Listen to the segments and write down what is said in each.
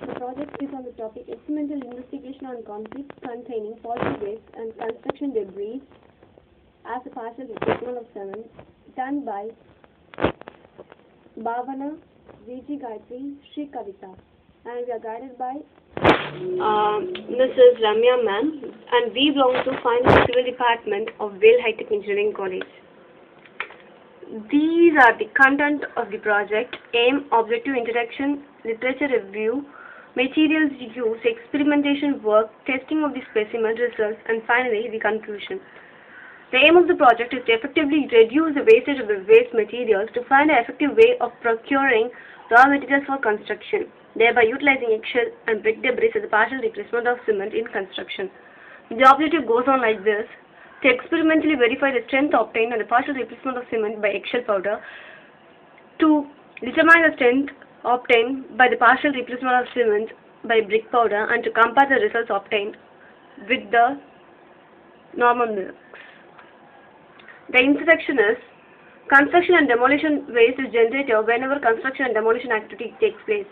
The project is on the topic experimental investigation on concrete containing poultry waste and construction debris as a partial replacement of cement, done by Bhavana, VG Gayatri, Sri Kavita, and we are guided by Mrs. Ramya ma'am, and we belong to Finance Civil Department of Vail High Tech Engineering College. These are the content of the project: aim, objective, introduction, literature review, materials use, experimentation work, testing of the specimen results, and finally the conclusion. The aim of the project is to effectively reduce the wastage of the waste materials to find an effective way of procuring raw materials for construction, thereby utilizing eggshell and brick debris as a partial replacement of cement in construction. The objective goes on like this: to experimentally verify the strength obtained on the partial replacement of cement by eggshell powder, to determine the strength obtained by the partial replacement of cement by brick powder, and to compare the results obtained with the normal mix. The introduction is: construction and demolition waste is generated whenever construction and demolition activity takes place.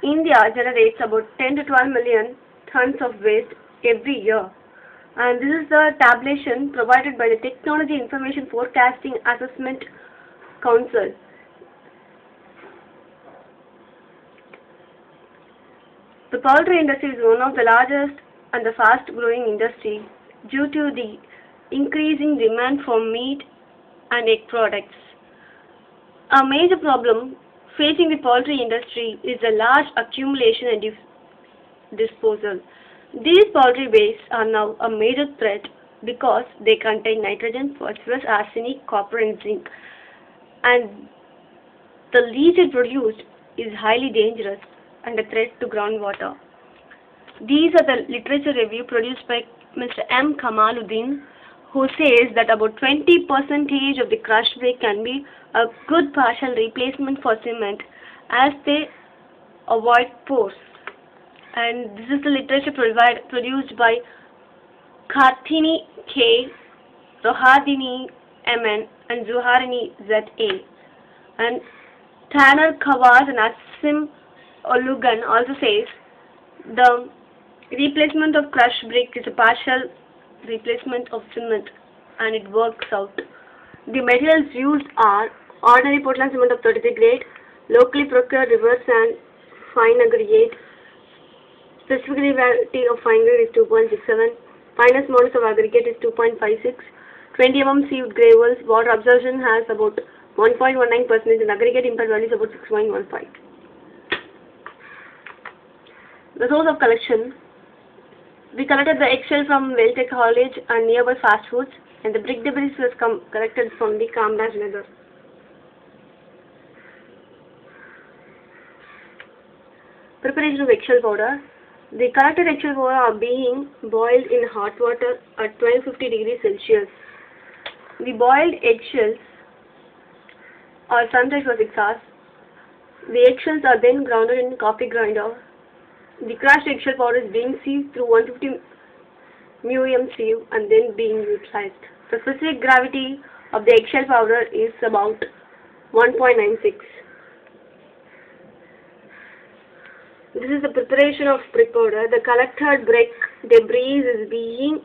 India generates about 10 to 12 million tons of waste every year. And this is the tabulation provided by the Technology Information Forecasting Assessment Council. The poultry industry is one of the largest and the fast-growing industry due to the increasing demand for meat and egg products. A major problem facing the poultry industry is the large accumulation and disposal. These poultry wastes are now a major threat because they contain nitrogen, phosphorus, arsenic, copper, and zinc, and the leach it produced is highly dangerous and a threat to groundwater. These are the literature review produced by Mr. M. Kamaluddin, who says that about 20% of the crushed brick can be a good partial replacement for cement as they avoid pores. And this is the literature produced by Karthini K, Rohadini MN, and Zuharini ZA. And Tanner Kawaz and Asim Olugan also says the replacement of crushed brick is a partial replacement of cement, and it works out. The materials used are ordinary Portland cement of 33 grade, locally procured river sand, fine aggregate. Specific gravity of fine grade is 2.67, finest modulus of aggregate is 2.56, 20 mm sieved gravels, water absorption has about 1.19% and aggregate impact value is about 6.15. The source of collection: we collected the eggshell from Vail Tech College and nearby fast foods, and the brick debris was collected from the Kamraj Nagar. Preparation of eggshell powder: the collected eggshell powder are being boiled in hot water at 1250 degrees Celsius. The boiled eggshells are sunlight for 6 hours. The eggshells are then grounded in coffee grinder. The crushed eggshell powder is being sieved through 150 μm sieve and then being utilized. The specific gravity of the eggshell powder is about 1.96. This is the preparation of brick powder. The collected brick debris is being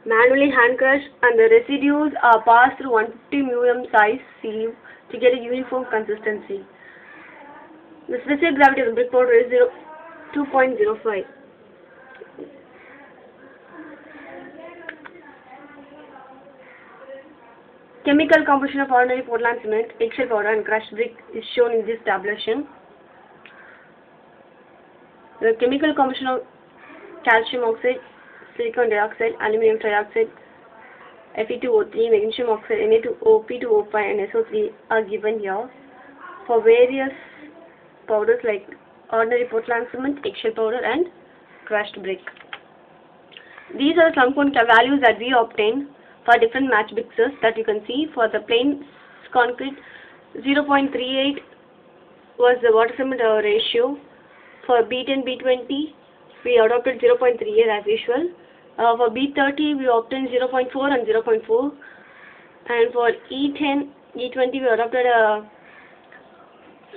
manually hand crushed and the residues are passed through 150 μm size sieve to get a uniform consistency. The specific gravity of the brick powder is 2.05. Chemical composition of ordinary Portland cement, eggshell powder, and crushed brick is shown in this tabulation. The chemical composition of calcium oxide, silicon dioxide, aluminum trioxide, Fe2O3, magnesium oxide, Na2O, P2O5, and SO3 are given here for various powders like ordinary Portland cement, eggshell powder, and crushed brick. These are some values that we obtain for different match mixes that you can see. For the plain concrete, 0.38 was the water cement ratio. For B10, B20, we adopted 0.38 as usual. For B30, we obtained 0.4 and 0.4. And for E10, E20, we adopted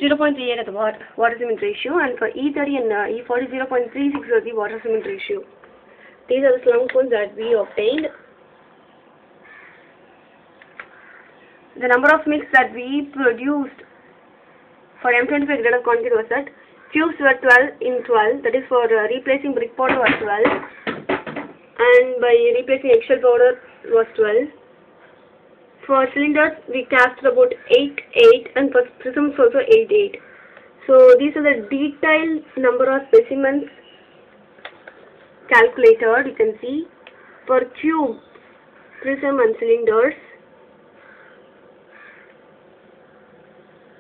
0.38 as the water cement ratio, and for E30 and E40 0.36 as the water cement ratio. These are the slung cones that we obtained. The number of mix that we produced for M25 grade of concrete was that cubes were 12 in 12, that is for replacing brick powder was 12, and by replacing eggshell powder was 12. For cylinders we cast about 8, and for prisms also 8. So these are the detailed number of specimens calculated. You can see for cube, prism and cylinders,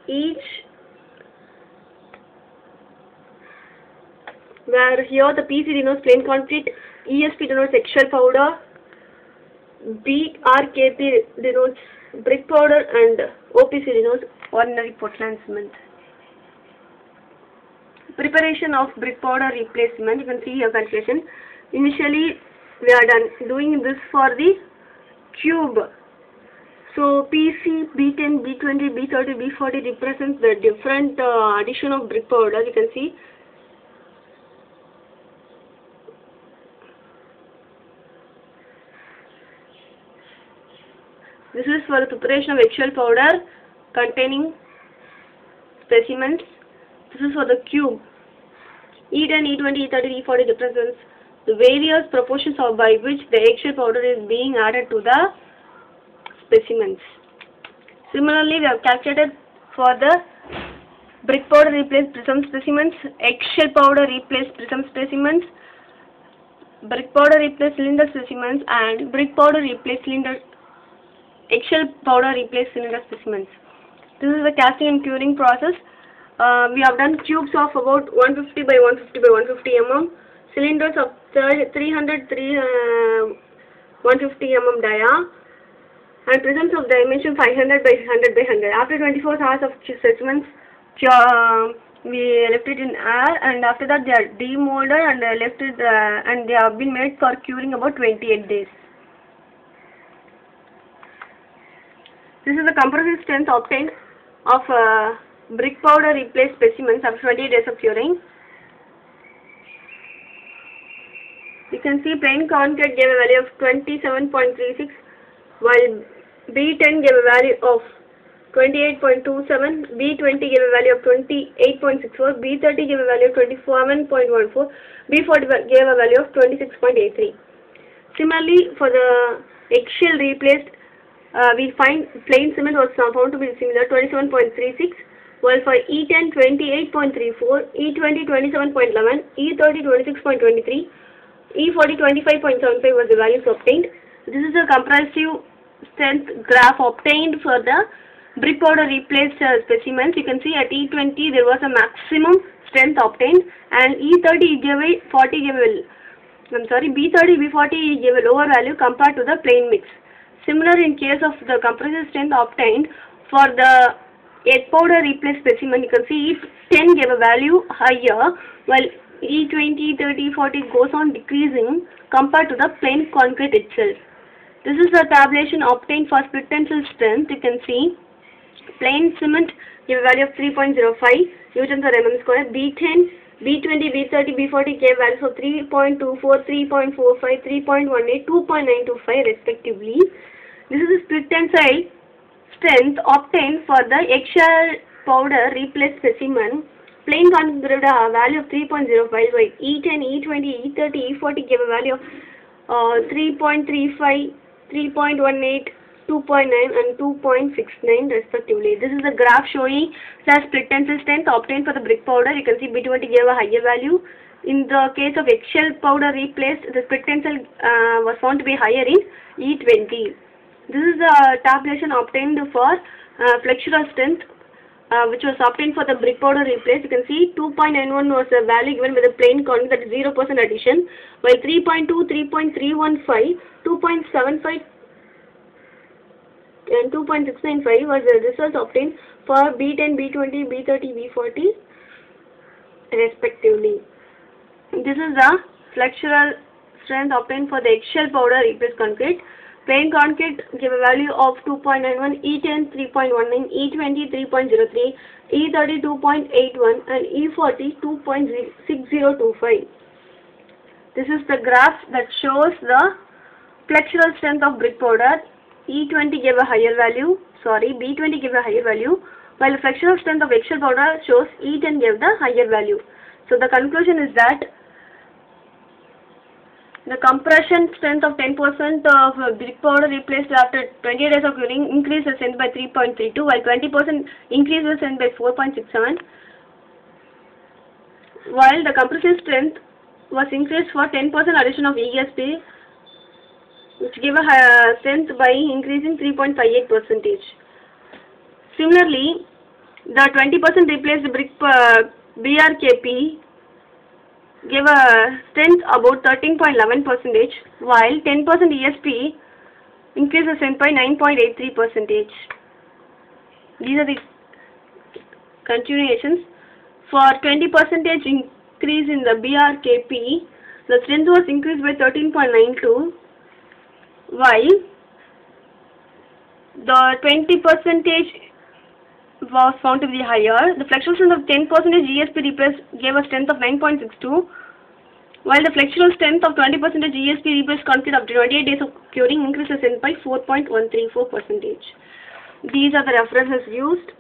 each, where here the PC denotes plain concrete, ESP denotes eggshell powder, BRKP denotes brick powder, and OPC denotes ordinary Portland cement. Preparation of brick powder replacement, you can see your calculation. Initially we are doing this for the cube. So PC, B10, B20, B30, B40 represents the different addition of brick powder. You can see this is for the preparation of eggshell powder containing specimens. This is for the cube. E10, E20, E30, E40 represents the various proportions of by which the eggshell powder is being added to the specimens. Similarly, we have calculated for the brick powder replaced prism specimens, eggshell powder replaced prism specimens, brick powder replaced cylinder specimens, and brick powder replaced eggshell powder replaced cylinder specimens. This is the casting and curing process. We have done cubes of about 150 by 150 by 150 mm, cylinders of 150 mm dia, and prisms of dimension 500 by 100 by 100. After 24 hours of specimens, we left it in air, and after that they are demolded and left it, and they have been made for curing about 28 days. This is the compressive strength obtained of brick powder replaced specimens after 28 days of curing. You can see plain concrete gave a value of 27.36, while B10 gave a value of 28.27, B20 gave a value of 28.64, B30 gave a value of 27.14, B40 gave a value of 26.83. Similarly, for the eggshell replaced, we find plain cement was found to be similar, 27.36, while for E10 28.34, E20 27.11, E30 26.23, E40 25.75 was the values obtained. This is a compressive strength graph obtained for the brick powder replaced specimens. You can see at E20 there was a maximum strength obtained, and E30 gave a B30, B40 gave a lower value compared to the plain mix. Similar in case of the compressive strength obtained for the egg powder replaced specimen. You can see E10 gave a value higher, while E20, 30, 40 goes on decreasing compared to the plain concrete itself. This is the tabulation obtained for split tensile strength. You can see plain cement gave a value of 3.05 newton per mm square. B10, B20, B30, B40 gave values of 3.24, 3.45, 3.18, 2.925 respectively. This is the split tensile strength obtained for the eggshell powder replaced specimen. Plain concrete gave a value of 3.05, while E10, E20, E30, E40 gave a value of 3.35, 3.18, 2.9 and 2.69 respectively. This is the graph showing the split tensile strength obtained for the brick powder. You can see B20 gave a higher value. In the case of eggshell powder replaced, the split tensile was found to be higher in E20. This is the tabulation obtained for flexural strength, which was obtained for the brick powder replaced. You can see 2.91 was the value given by the plain concrete, that is 0% addition, while 3.2, 3.315, 2.75 and 2.695 was the results obtained for B10, B20, B30, B40 respectively. This is the flexural strength obtained for the eggshell powder replaced concrete. Plain concrete gave a value of 2.91, E10 3.19, E20 3.03, E30 2.81 and E40 2.6025. This is the graph that shows the flexural strength of brick powder. B20 gave a higher value, while the flexural strength of eggshell powder shows E10 gave the higher value. So the conclusion is that the compression strength of 10% of brick powder replaced after 28 days of curing increased the strength by 3.32, while 20% increased the strength by 4.67, while the compressive strength was increased for 10% addition of ESP, which gave a higher strength by increasing 3.58%. Similarly, the 20% replaced brick BRKP gave a strength about 13.11%, while 10% ESP increased the strength by 9.83%. These are the continuations. For 20% increase in the BRKP, the strength was increased by 13.92, while the 20% was found to be higher. The flexural strength of 10% ESP replaced gave a strength of 9.62, while the flexural strength of 20% ESP replaced concrete after 28 days of curing increased the strength by 4.134%. These are the references used.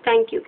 Thank you.